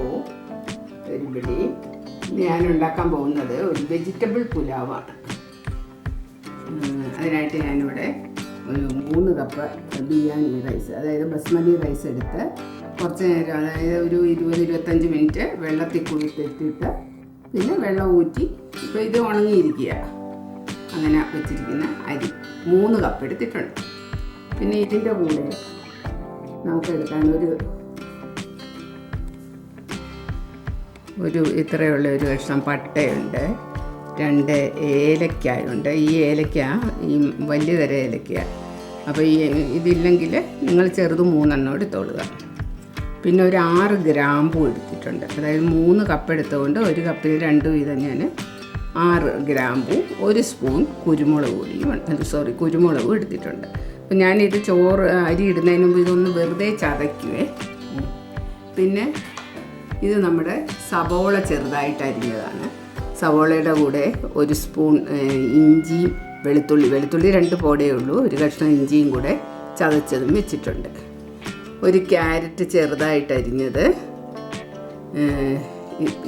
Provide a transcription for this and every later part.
Hello എരിബിടി. ഞാൻ ഉണ്ടാക്കാൻ പോകുന്നത് ഒരു വെജിറ്റബിൾ പുലാവാണ്. അതിനായിട്ട് ഞാനിവിടെ ഒരു 3 കപ്പ് ബിരിയാണി റൈസ്, അതായത് ബസ്മതി റൈസ് എടുത്ത് കുറച്ച് നേരം, അതായത് ഒരു 20-25 മിനിറ്റ് വെള്ളത്തിൽ കുതിർത്തിട്ട് പിന്നെ വെള്ളം ഊറ്റി, ഇപ്പോൾ ഇത് ഉണങ്ങിയിരിക്കുക, അങ്ങനെ വെച്ചിരിക്കുന്ന അരി 3 കപ്പ് എടുത്തിട്ടുണ്ട്. പിന്നെ ഇതിൻ്റെ കൂടെ നമുക്ക് എടുക്കാൻ ഒരു ഇത്രയുള്ള ഒരു കഷ്ണം പട്ടയുണ്ട്, 2 ഏലക്കായുണ്ട്. ഈ ഏലക്ക ഈ വലിയ തരം ഏലക്ക. അപ്പോൾ ഈ ഇതില്ലെങ്കിൽ നിങ്ങൾ ചെറുത് 3 എണ്ണം എടുത്തോളുക. പിന്നെ ഒരു 6 ഗ്രാമ്പൂ എടുത്തിട്ടുണ്ട്, അതായത് 3 കപ്പ് എടുത്തുകൊണ്ട് 1 കപ്പിൽ 2 വീതം ഞാൻ 6 ഗ്രാമ്പൂ, 1 സ്പൂൺ കുരുമുളകും എടുത്തിട്ടുണ്ട്. അപ്പം ഞാനിത് അരി ഇടുന്നതിന് മുമ്പ് ഇതൊന്ന് വെറുതെ ചതയ്ക്കുവേ. പിന്നെ ഇത് നമ്മുടെ സവോള ചെറുതായിട്ട് അരിഞ്ഞതാണ്. സവോളയുടെ കൂടെ 1 സ്പൂൺ ഇഞ്ചിയും വെളുത്തുള്ളി 2 പോടേ ഉള്ളൂ, 1 കഷ്ണം ഇഞ്ചിയും കൂടെ ചതച്ചതും വെച്ചിട്ടുണ്ട്. 1 ക്യാരറ്റ് ചെറുതായിട്ട് അരിഞ്ഞത്.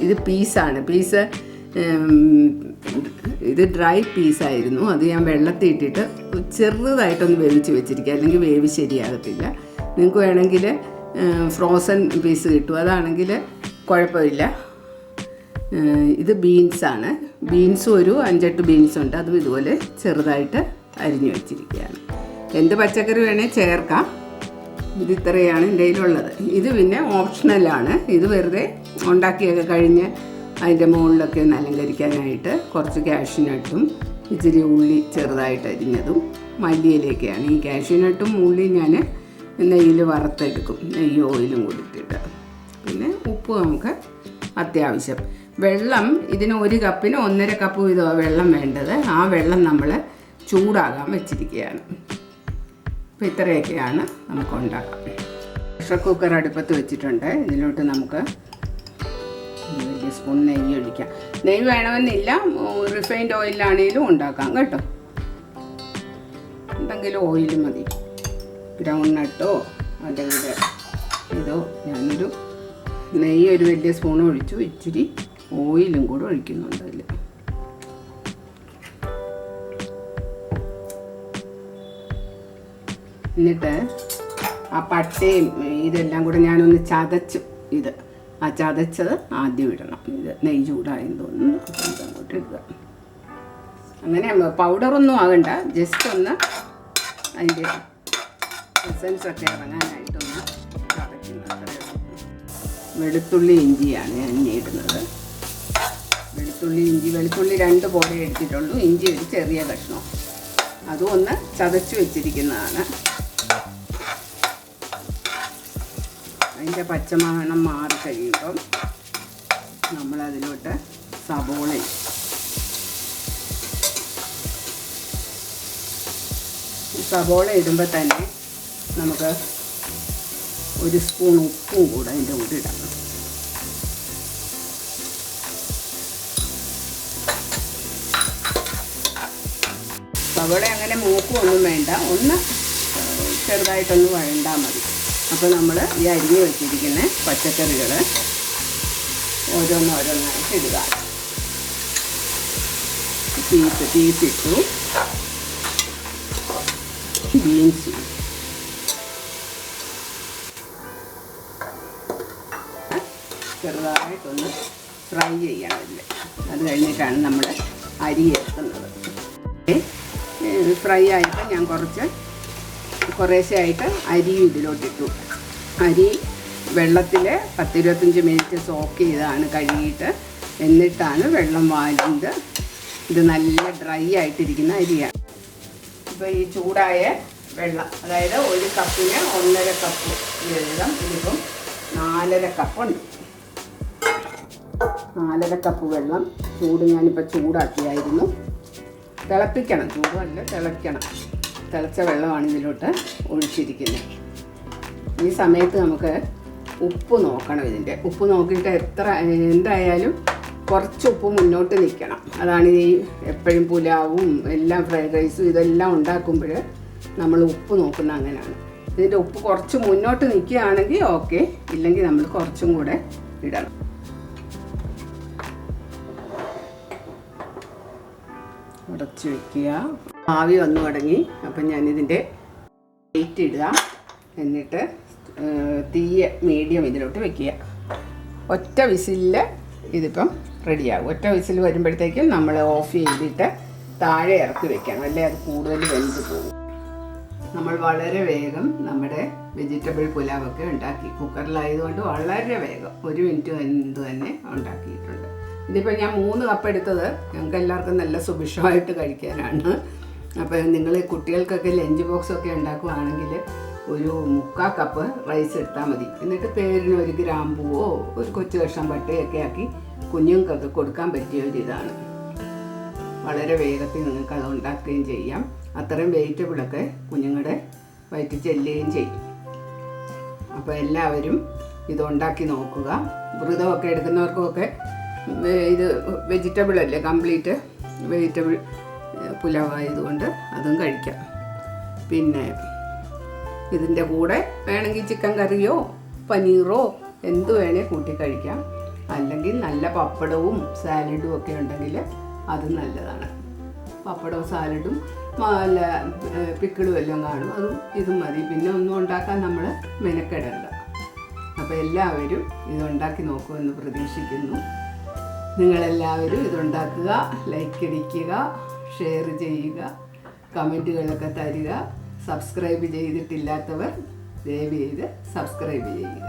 ഇത് പീസാണ്. ഇത് ഡ്രൈ പീസായിരുന്നു, അത് ഞാൻ വെള്ളത്തിൽ ഇട്ടിട്ട് ചെറുതായിട്ടൊന്ന് വേവിച്ച് വെച്ചിരിക്കുക, അല്ലെങ്കിൽ വേവ് ശരിയാകത്തില്ല. നിങ്ങൾക്ക് വേണമെങ്കിൽ ഫ്രോസൺ പീസ് കിട്ടും, അതാണെങ്കിൽ കുഴപ്പമില്ല. ഇത് ബീൻസാണ്. ബീൻസും ഒരു 5-8 ബീൻസ് ഉണ്ട്, അതും ഇതുപോലെ ചെറുതായിട്ട് അരിഞ്ഞു വെച്ചിരിക്കുകയാണ്. എന്ത് പച്ചക്കറി വേണേൽ ചേർക്കാം. ഇത് ഇത്രയാണ് എൻ്റെ കയ്യിലുള്ളത്. ഇത് പിന്നെ ഓപ്ഷണലാണ്. ഇത് വെറുതെ ഉണ്ടാക്കിയൊക്കെ കഴിഞ്ഞ് അതിൻ്റെ മുകളിലൊക്കെ ഒന്ന് അലങ്കരിക്കാനായിട്ട് കുറച്ച് കാഷ്യൂനട്ടും ഇച്ചിരി ഉള്ളി ചെറുതായിട്ട് അരിഞ്ഞതും മല്ലിയിലേക്കാണ്. ഈ കാഷ്യൂനട്ടും ഉള്ളി ഞാൻ നെയ്യിൽ വറുത്തെടുക്കും, നെയ്യ് ഓയിലും കൂടിയിട്ടിട്ട്. പിന്നെ ഉപ്പ് നമുക്ക് അത്യാവശ്യം. വെള്ളം ഇതിന് 1 കപ്പിന് 1.5 കപ്പ് വീതമാണ് വെള്ളം വേണ്ടത്. ആ വെള്ളം നമ്മൾ ചൂടാകാൻ വെച്ചിരിക്കുകയാണ്. അപ്പോൾ ഇത്രയൊക്കെയാണ് നമുക്ക് ഉണ്ടാക്കാം. പ്രഷർ കുക്കർ അടുപ്പത്ത് വെച്ചിട്ടുണ്ട്. ഇതിലോട്ട് നമുക്ക് 1 സ്പൂൺ നെയ്യ് ഒഴിക്കാം. നെയ്യ് വേണമെന്നില്ല, റിഫൈൻഡ് ഓയിലാണെങ്കിലും ഉണ്ടാക്കാം കേട്ടോ. എന്തെങ്കിലും ഓയിൽ മതി, ഗ്രൗണ്ട് നട്ടോ അല്ലെങ്കിൽ ഇതോ. ഞാനൊരു നെയ്യ് 1 വലിയ സ്പൂൺ ഒഴിച്ചു, ഇച്ചിരി ഓയിലും കൂടെ ഒഴിക്കുന്നുണ്ട് അതിൽ. എന്നിട്ട് ആ പട്ടയും ഇതെല്ലാം കൂടെ ഞാനൊന്ന് ചതച്ചു. ആ ചതച്ചത് ആദ്യം ഇടണം. ഇത് നെയ്യ് ചൂടായെന്ന് തോന്നുന്നു, അപ്പം ഇതങ്ങോട്ട് ഇടുക. അങ്ങനെ പൗഡറൊന്നും ആകണ്ട, ജസ്റ്റ് ഒന്ന് അതിൻ്റെ എസൻസൊക്കെ ഇറങ്ങാനായിട്ടൊന്ന് ചതയ്ക്കുന്നത്. വെളുത്തുള്ളി ഇഞ്ചിയാണ് ഞാൻ ഇനി ഇടുന്നത്. വെളുത്തുള്ളി 2 പോടെ എടുത്തിട്ടുള്ളൂ. ഇഞ്ചി ഒരു ചെറിയ കഷ്ണം, അതും ഒന്ന് ചതച്ച് വെച്ചിരിക്കുന്നതാണ്. അതിൻ്റെ പച്ചമണം മാറി കഴിയുമ്പം നമ്മളതിലോട്ട് സവോള ഇടുമ്പോൾ തന്നെ നമുക്ക് 1 സ്പൂൺ ഉപ്പും കൂടെ അതിൻ്റെ കൂടെ ഇടണം. സവോള അങ്ങനെ മൂക്കൊന്നും വേണ്ട, ഒന്ന് ചെറുതായിട്ടൊന്ന് വഴണ്ടാൽ മതി. അപ്പോൾ നമ്മൾ ഈ അരിഞ്ഞ് വെച്ചിരിക്കുന്ന പച്ചക്കറികൾ ഓരോന്നായിട്ട് ഇടുക. പീസിട്ടു, ബീൻസ് ചെറുതായിട്ടൊന്ന് ഫ്രൈ ചെയ്യണം ഇതിൽ. അത് കഴിഞ്ഞിട്ടാണ് നമ്മൾ അരി ചേർക്കുന്നത്. ഫ്രൈ ആയിട്ട് ഞാൻ കുറേശ്ശെയായിട്ട് അരിയും ഇതിലോട്ടിട്ടു. അരി വെള്ളത്തിൽ 10-25 മിനിറ്റ് സോക്ക് ചെയ്താണ് കഴുകിയിട്ട്, എന്നിട്ടാണ് വെള്ളം വാലിയത്. ഇത് നല്ല ഡ്രൈ ആയിട്ടിരിക്കുന്ന അരിയാണ്. ഇപ്പോൾ ഈ ചൂടായ വെള്ളം, അതായത് 1 കപ്പിന് 1.5 കപ്പ് വെള്ളം, ഇതിപ്പം 4.5 കപ്പുണ്ട്. 4.5 കപ്പ് വെള്ളം ഞാനിപ്പോൾ ചൂടാക്കിയായിരുന്നു. തിളപ്പിക്കണം, ചൂടല്ല തിളയ്ക്കണം. തിളച്ച വെള്ളമാണ് ഇതിലോട്ട് ഒഴിച്ചിരിക്കുന്നത്. ഈ സമയത്ത് നമുക്ക് ഉപ്പ് നോക്കണം. ഇതിൻ്റെ ഉപ്പ് നോക്കിയിട്ട് എന്തായാലും കുറച്ച് ഉപ്പ് മുന്നോട്ട് നിൽക്കണം. അതാണ് ഈ എപ്പോഴും പുലാവും എല്ലാം ഫ്രൈഡ് റൈസും ഇതെല്ലാം ഉണ്ടാക്കുമ്പോൾ നമ്മൾ ഉപ്പ് നോക്കുന്ന അങ്ങനെയാണ്. ഇതിൻ്റെ ഉപ്പ് കുറച്ച് മുന്നോട്ട് നിൽക്കുകയാണെങ്കിൽ ഓക്കെ, ഇല്ലെങ്കിൽ നമ്മൾ കുറച്ചും കൂടെ ഇടണം. അടച്ച് വയ്ക്കുക. ആവി വന്നു തുടങ്ങി. അപ്പം ഞാനിതിൻ്റെ വെയിറ്റ് ഇടുക. എന്നിട്ട് തീയ മീഡിയം ഇതിലോട്ട് വെക്കുക. ഒറ്റ വിസിലിൽ ഇതിപ്പം റെഡിയാകും. ഒറ്റ വിസിൽ വരുമ്പോഴത്തേക്കും നമ്മൾ ഓഫ് ചെയ്തിട്ട് താഴെ ഇറക്കി വെക്കണം, അല്ലേ അത് കൂടുതൽ വെന്ത് പോകും. നമ്മൾ വളരെ വേഗം നമ്മുടെ വെജിറ്റബിൾ പുലാവൊക്കെ ഉണ്ടാക്കി. കുക്കറിലായതുകൊണ്ട് വളരെ വേഗം 1 മിനിറ്റ് കൊണ്ട് തന്നെ ഉണ്ടാക്കിയിട്ടുണ്ട്. ഇതിപ്പോൾ ഞാൻ 3 കപ്പ് എടുത്തത് ഞങ്ങൾക്ക് എല്ലാവർക്കും നല്ല സുഭിക്ഷമായിട്ട് കഴിക്കാനാണ്. അപ്പോൾ നിങ്ങൾ കുട്ടികൾക്കൊക്കെ ലഞ്ച് ബോക്സൊക്കെ ഉണ്ടാക്കുകയാണെങ്കിൽ ഒരു 3/4 കപ്പ് റൈസ് എടുത്താൽ മതി. എന്നിട്ട് പേരിന് 1 ഗ്രാമ്പൂവോ ഒരു കൊച്ചു കഷ്ണം പട്ടയൊക്കെ ആക്കി കുഞ്ഞുങ്ങൾക്കൊക്കെ കൊടുക്കാൻ പറ്റിയ ഒരു ഇതാണ്. വളരെ വേഗത്തിൽ നിങ്ങൾക്ക് അത് ഉണ്ടാക്കുകയും ചെയ്യാം. അത്രയും വെജിറ്റബിളൊക്കെ കുഞ്ഞുങ്ങളുടെ വയറ്റിൽ ചെല്ലുകയും ചെയ്യും. അപ്പോൾ എല്ലാവരും ഇതുണ്ടാക്കി നോക്കുക. വ്രതമൊക്കെ എടുക്കുന്നവർക്കൊക്കെ ഇത് വെജിറ്റബിൾ അല്ലേ, കംപ്ലീറ്റ് വെജിറ്റബിൾ പുലാവായതുകൊണ്ട് അതും കഴിക്കാം. പിന്നെ ഇതിൻ്റെ കൂടെ വേണമെങ്കിൽ ചിക്കൻ കറിയോ പനീറോ എന്ത് വേണേ കൂട്ടി കഴിക്കാം. അല്ലെങ്കിൽ നല്ല പപ്പടവും സാലഡും ഒക്കെ ഉണ്ടെങ്കിൽ അത് നല്ലതാണ്. പപ്പടവും സാലഡും നല്ല പിക്കിളും എല്ലാം കാണും, അതും ഇതും മതി. പിന്നെ ഒന്നും ഉണ്ടാക്കാൻ നമ്മൾ മെനക്കെടണ്ട. അപ്പോൾ എല്ലാവരും ഇതുണ്ടാക്കി നോക്കുമെന്ന് പ്രതീക്ഷിക്കുന്നു. നിങ്ങളെല്ലാവരും ഇതുണ്ടാക്കുക, ലൈക്ക് അടിക്കുക, ഷെയർ ചെയ്യുക, കമൻറ്റുകളൊക്കെ തരിക. സബ്സ്ക്രൈബ് ചെയ്തിട്ടില്ലാത്തവർ ദയവ് ചെയ്ത് സബ്സ്ക്രൈബ് ചെയ്യുക.